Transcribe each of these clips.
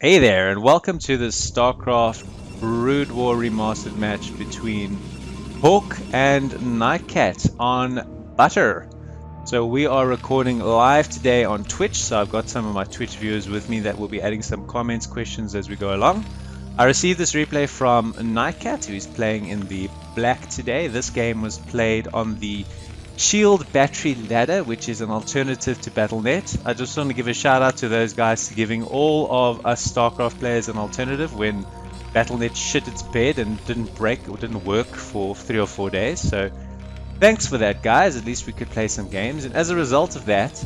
Hey there, and welcome to the Starcraft Broodwar Remastered match between Hawk and Nitekat on Butter. So we are recording live today on Twitch, so I've got some of my Twitch viewers with me that will be adding some comments, questions as we go along. I received this replay from Nitekat, who is playing in the black today. This game was played on the Shield Battery Ladder, which is an alternative to Battle.net. I just want to give a shout out to those guys for giving all of us StarCraft players an alternative when Battle.net shit its bed and didn't break or didn't work for 3 or 4 days. So thanks for that, guys. At least we could play some games. And as a result of that,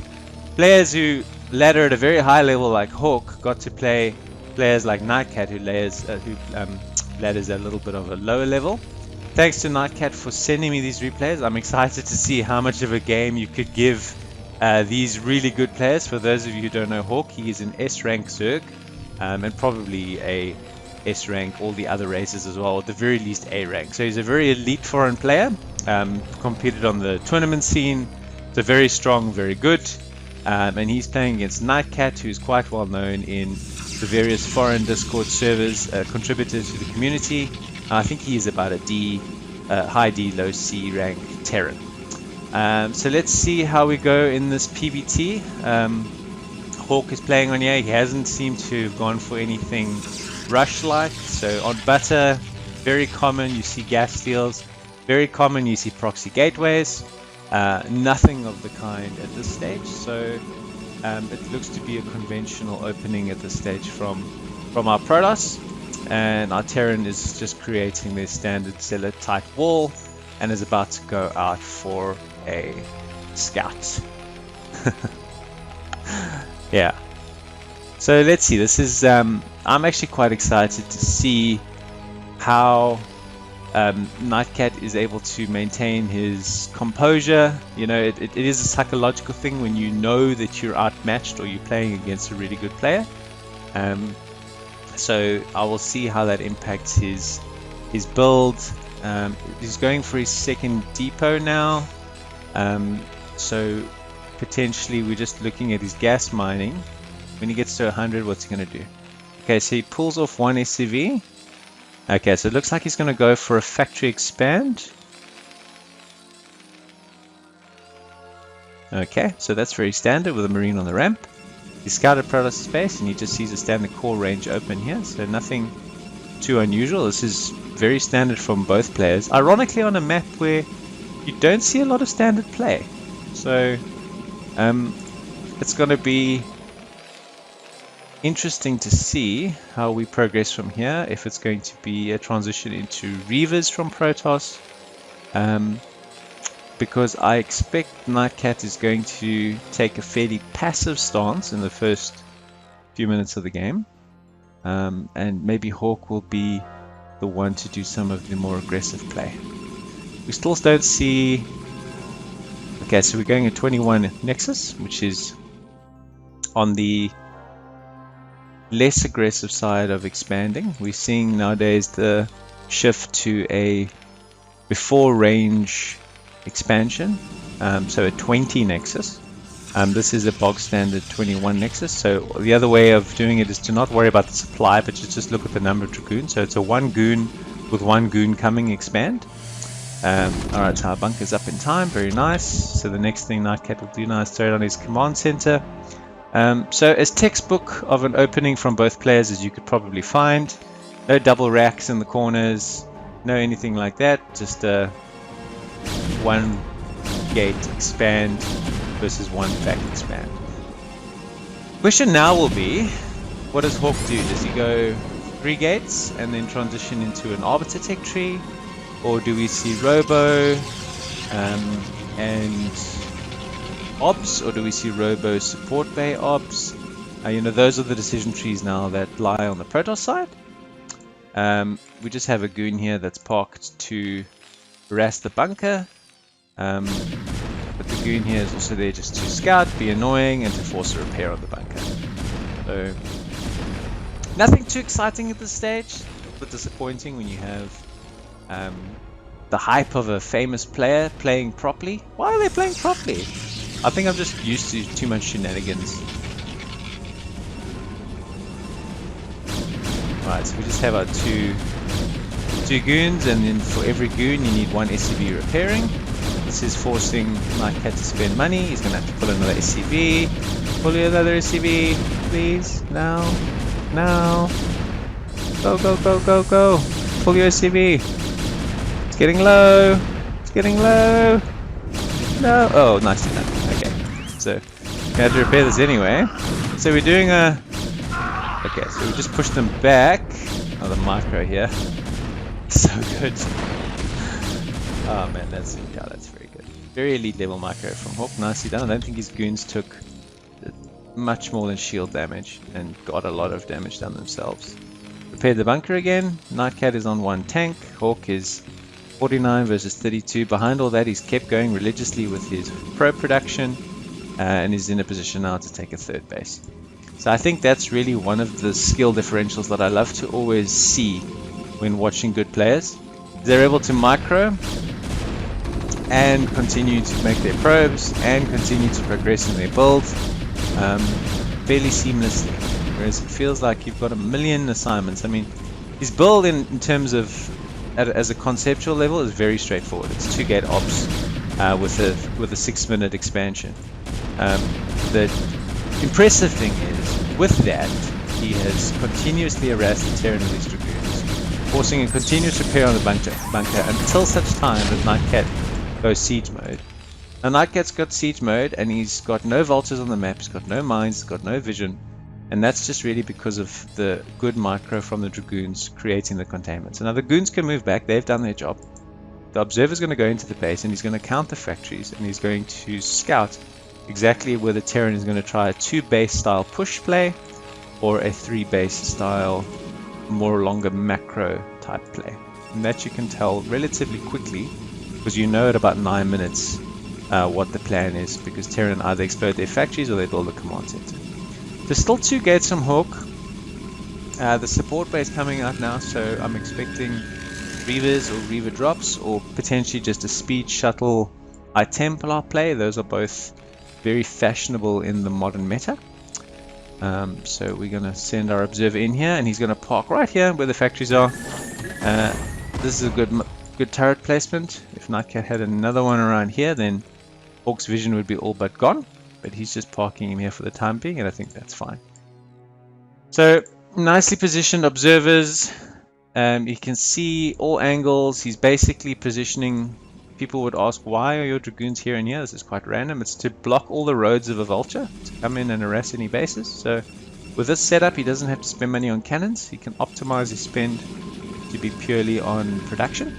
players who ladder at a very high level like Hawk got to play players like Nitekat who ladders at a little bit of a lower level. Thanks to Nitekat for sending me these replays. I'm excited to see how much of a game you could give these really good players. For those of you who don't know Hawk, he is an S-rank Zerg and probably a S-rank all the other races as well, at the very least A-rank. So he's a very elite foreign player, competed on the tournament scene, so very strong, very good. And he's playing against Nitekat, who's quite well known in the various foreign Discord servers, contributor to the community. I think he is about a D, high D, low C rank Terran. So let's see how we go in this PBT. Hawk is playing on here. He hasn't seemed to have gone for anything rush-like. So on Butter, very common you see gas steals. Very common you see proxy gateways. Nothing of the kind at this stage. So it looks to be a conventional opening at this stage from our Protoss. And our Terran is just creating their standard cellar type wall and is about to go out for a scout. Yeah. So let's see. This is I'm actually quite excited to see how Nitekat is able to maintain his composure. You know, it is a psychological thing when you know that you're outmatched or you're playing against a really good player. So I will see how that impacts his build. He's going for his second depot now. So potentially we're just looking at his gas mining. When he gets to 100, what's he going to do? Okay, so he pulls off one SCV. Okay, so it looks like he's going to go for a factory expand. Okay, so that's very standard with a marine on the ramp. He scouted Protoss space and he just sees a standard core range open here, so nothing too unusual. This is very standard from both players. Ironically, on a map where you don't see a lot of standard play. So it's going to be interesting to see how we progress from here, if it's going to be a transition into Reavers from Protoss. Because I expect Nitekat is going to take a fairly passive stance in the first few minutes of the game. And maybe Hawk will be the one to do some of the more aggressive play. We still don't see... Okay, so we're going at 21 Nexus, which is on the less aggressive side of expanding. We're seeing nowadays the shift to a before range expansion, so a 20 Nexus. This is a bog standard 21 Nexus. So the other way of doing it is to not worry about the supply, but just look at the number of Dragoons. So it's a 1 goon with 1 goon coming expand. Alright, so our bunker's up in time, very nice. So the next thing Nitekat will do now is throw it on his command center. So as textbook of an opening from both players as you could probably find. No double racks in the corners, no anything like that, just a 1 gate expand versus 1 fact expand. Question now will be, what does Hawk do? Does he go 3 gates and then transition into an Arbiter tech tree? Or do we see Robo and Obs? Or do we see Robo support bay Obs? You know, those are the decision trees now that lie on the Protoss side. We just have a goon here that's parked to harass the bunker. But the goon here is also there just to scout, be annoying, and to force a repair on the bunker. So nothing too exciting at this stage, but disappointing when you have the hype of a famous player playing properly. Why are they playing properly? I think I'm just used to too much shenanigans. Right, so we just have our two goons, and then for every goon you need one SCV repairing. This is forcing Nitekat to spend money. He's going to have to pull another SCV. Pull another SCV, please. Now. Now. Go, go, go, go, go. Pull your SCV. It's getting low. It's getting low. No. Oh, nicely done. Okay. So, we had to repair this anyway. So we're doing a... Okay, so we just pushed them back. Oh, the micro here. So good. Oh man, that's very good. Very elite level micro from Hawk. Nicely done. I don't think his goons took much more than shield damage and got a lot of damage done themselves. Repaired the bunker again. Nitekat is on one tank. Hawk is 49 versus 32. Behind all that, he's kept going religiously with his pro production and is in a position now to take a third base. So I think that's really one of the skill differentials that I love to always see when watching good players. They're able to micro and continue to make their probes and continue to progress in their build fairly seamlessly, whereas it feels like you've got a million assignments. I mean, his build in terms of as a conceptual level is very straightforward. It's 2-gate ops with a 6-minute expansion. The impressive thing is, with that, he has continuously harassed the Terran and his Dragoons, forcing a continuous repair on the bunker until such time that Nitekat goes siege mode. Now Nitekat's got siege mode and he's got no vultures on the map, he's got no mines, he's got no vision, and that's just really because of the good micro from the Dragoons creating the containment. So now the Goons can move back, they've done their job. The Observer's going to go into the base and he's going to count the factories and he's going to scout exactly where the Terran is going to try a 2-base style push play or a 3-base style more longer macro type play. And that you can tell relatively quickly because you know at about 9 minutes what the plan is, because Terran either explode their factories or they build a command center. There's still 2 gates from Hawk. The support base coming out now, so I'm expecting Reavers or Reaver drops or potentially just a speed shuttle I-Templar play. Those are both very fashionable in the modern meta. So we're going to send our observer in here and he's going to park right here where the factories are. This is a good turret placement. If Nitekat had another one around here, then Hawk's vision would be all but gone, but he's just parking him here for the time being and I think that's fine. So nicely positioned observers. You can see all angles. He's basically positioning. People would ask, why are your Dragoons here and here? This is quite random. It's to block all the roads of a vulture to come in and harass any bases. So with this setup, he doesn't have to spend money on cannons. He can optimize his spend to be purely on production.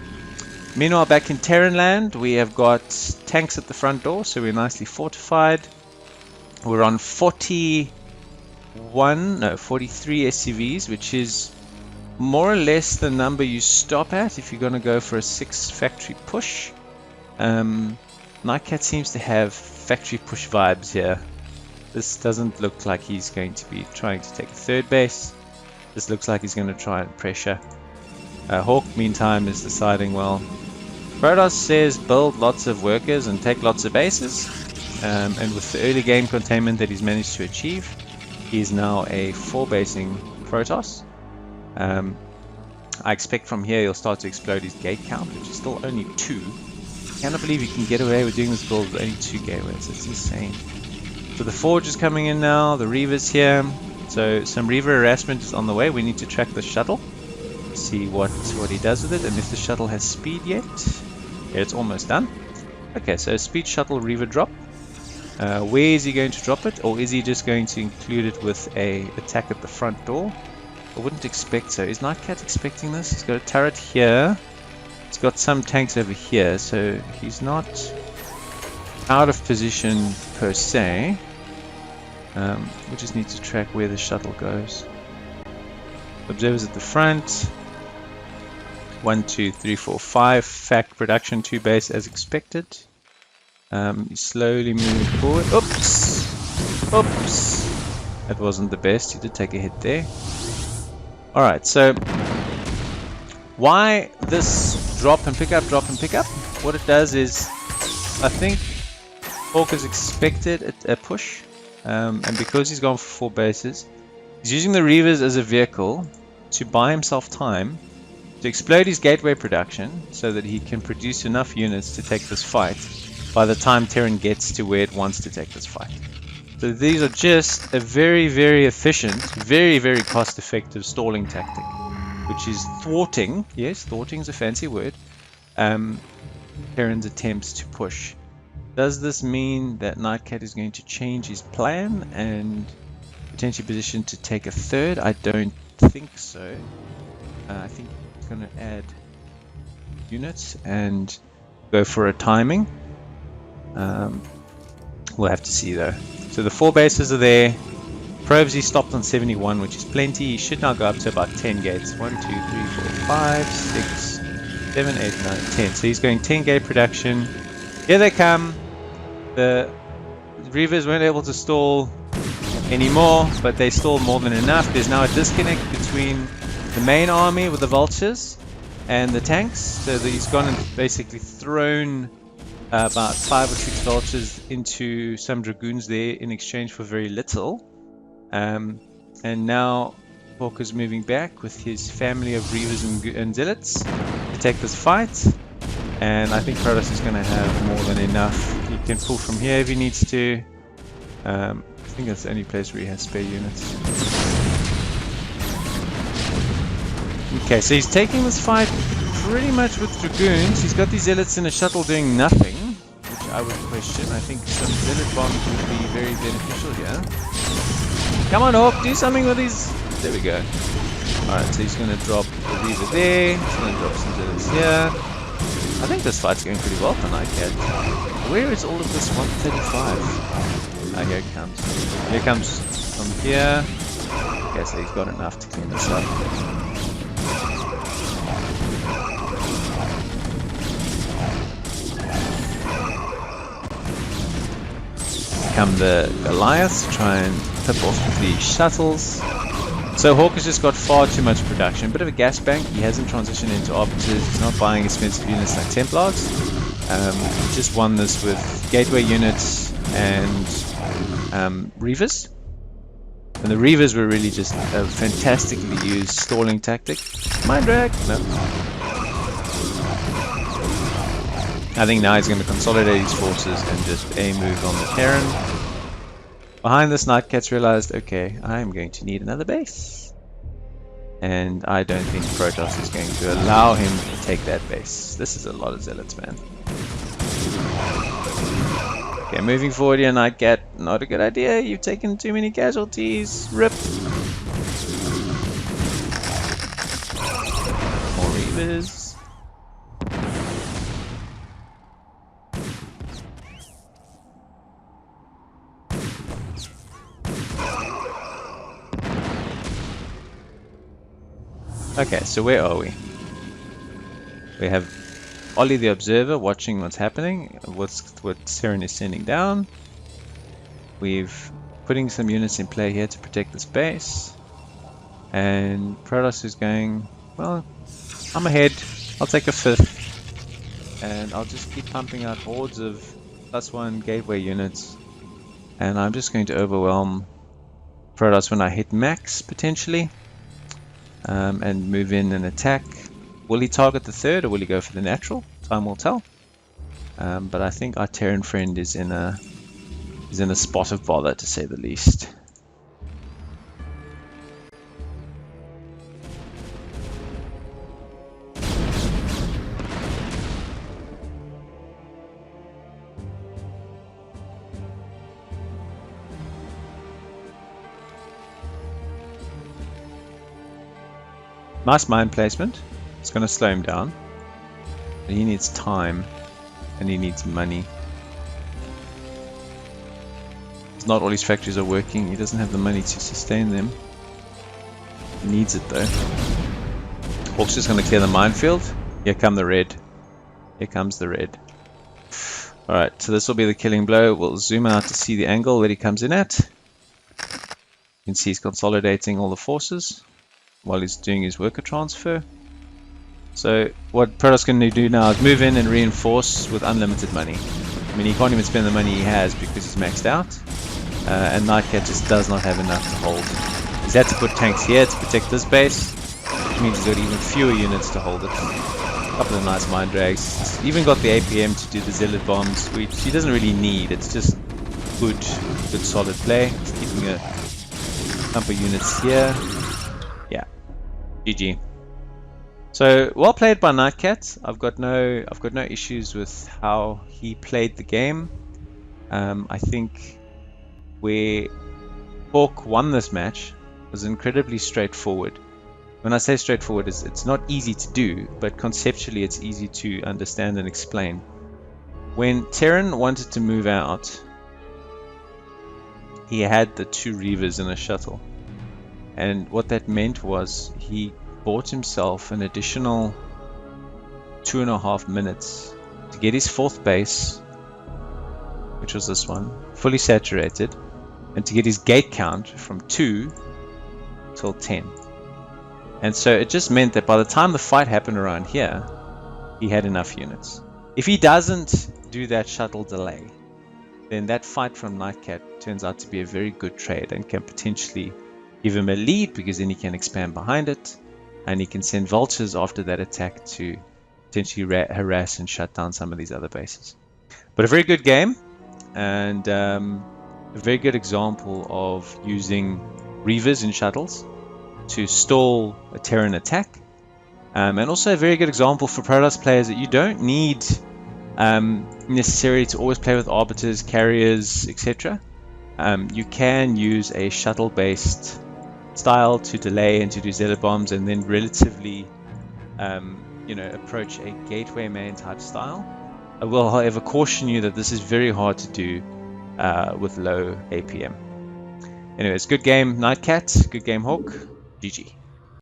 Meanwhile, back in Terran land, we have got tanks at the front door, so we're nicely fortified. We're on 43 SCVs, which is more or less the number you stop at if you're going to go for a 6-factory push. Nitekat seems to have factory push vibes here. This doesn't look like he's going to be trying to take a 3rd base. This looks like he's going to try and pressure. Hawk, meantime, is deciding, well, Protoss says build lots of workers and take lots of bases. And with the early game containment that he's managed to achieve, he is now a 4-basing Protoss. I expect from here he'll start to explode his gate count, which is still only 2. I cannot believe you can get away with doing this build with only 2 gateways. It's insane. So the Forge is coming in now, the Reaver's here. So some Reaver harassment is on the way. We need to track the shuttle, see what he does with it, and if the shuttle has speed yet. Yeah, it's almost done. Okay, so speed shuttle Reaver drop. Where is he going to drop it, or is he just going to include it with a attack at the front door? I wouldn't expect so. Is Nitekat expecting this? He's got a turret here. He's got some tanks over here, so he's not out of position per se. We just need to track where the shuttle goes. Observers at the front. 1, 2, 3, 4, 5. Fact production 2 base as expected. You slowly move forward. Oops! Oops! That wasn't the best. You did take a hit there. Alright, so why this drop and pick up, drop and pick up? What it does is, I think Hawk has expected a push, and because he's gone for 4 bases, he's using the Reavers as a vehicle to buy himself time to explode his gateway production so that he can produce enough units to take this fight by the time Terran gets to where it wants to take this fight. So these are just a very, very efficient, very, very cost-effective stalling tactic, which is thwarting, yes, thwarting is a fancy word, Terran's attempts to push. Does this mean that Nitekat is going to change his plan and potentially position to take a third? I don't think so. I think he's going to add units and go for a timing. We'll have to see though. So the 4 bases are there. Probes he stopped on 71, which is plenty. He should now go up to about 10 gates. 1, 2, 3, 4, 5, 6, 7, 8, 9, 10. So he's going 10 gate production. Here they come. The Reavers weren't able to stall anymore, but they stalled more than enough. There's now a disconnect between the main army with the vultures and the tanks. So that he's gone and basically thrown about 5 or 6 vultures into some dragoons there in exchange for very little. And now Hawk is moving back with his family of Reavers and Zealots to take this fight. And I think Protoss is going to have more than enough. He can pull from here if he needs to. I think that's the only place where he has spare units. Okay, so he's taking this fight pretty much with Dragoons. He's got these Zealots in a shuttle doing nothing, which I would question. I think some Zealot bombs would be very beneficial here. Come on, Hawk, do something with these. There we go. Alright, so he's going to drop the Reaver there. He's going to drop some Zealots here. I think this fight's going pretty well for Nitekat. Where is all of this 135? Ah, here it comes. Here it comes from here. Okay, so he's got enough to clean this up. Come the Goliaths, try and tip off the shuttles. So Hawk has just got far too much production. Bit of a gas bank. He hasn't transitioned into arbiters. He's not buying expensive units like Templars. He just won this with gateway units and Reavers. And the Reavers were really just a fantastically used stalling tactic. Mind drag? No. I think now he's going to consolidate his forces and just move on the Terran. Behind this, Nitekat's realized, okay, I am going to need another base. And I don't think Protoss is going to allow him to take that base. This is a lot of Zealots, man. Okay, moving forward here, Nitekat, not a good idea. You've taken too many casualties. Rip. More Reavers. Okay, so where are we? We have Ollie the Observer watching what's happening, what Terran is sending down. We've putting some units in play here to protect this base. And Protoss is going, well, I'm ahead. I'll take a 5th. And I'll just keep pumping out hordes of +1 gateway units. And I'm just going to overwhelm Protoss when I hit max, potentially. And move in and attack. Will he target the 3rd or will he go for the natural? Time will tell. But I think our Terran friend is in a spot of bother, to say the least. Nice mine placement. It's going to slow him down. But he needs time. And he needs money. It's not all his factories are working. He doesn't have the money to sustain them. He needs it though. Hawk's just going to clear the minefield. Here come the red. Here comes the red. Alright, so this will be the killing blow. We'll zoom out to see the angle that he comes in at. You can see he's consolidating all the forces while he's doing his worker transfer. So what Protoss can do now is move in and reinforce with unlimited money. I mean, he can't even spend the money he has because he's maxed out. And Nitekat just does not have enough to hold. He's had to put tanks here to protect this base. means he's got even fewer units to hold it. A couple of nice mine drags. He's even got the APM to do the zealot bombs, which he doesn't really need. It's just good solid play. He's keeping a number of units here. Yeah, GG. So well played by Nitekat. I've got no issues with how he played the game. I think where Hawk won this match was incredibly straightforward. When I say straightforward, it's not easy to do, but conceptually it's easy to understand and explain. When Terran wanted to move out, he had the 2 Reavers in a shuttle. And what that meant was he bought himself an additional 2.5 minutes to get his 4th base, which was this one, fully saturated, and to get his gate count from 2 till 10. And so it just meant that by the time the fight happened around here, he had enough units. If he doesn't do that shuttle delay, then that fight from Nitekat turns out to be a very good trade and can potentially give him a lead, because then he can expand behind it and he can send vultures after that attack to potentially harass and shut down some of these other bases. But a very good game, and a very good example of using Reavers in shuttles to stall a Terran attack, and also a very good example for Protoss players that you don't need necessarily to always play with arbiters, carriers, etc. You can use a shuttle based style to delay and to do zealot bombs, and then relatively approach a gateway main type style. I will however caution you that this is very hard to do with low APM. Anyways, good game Nitekat, good game Hawk, GG.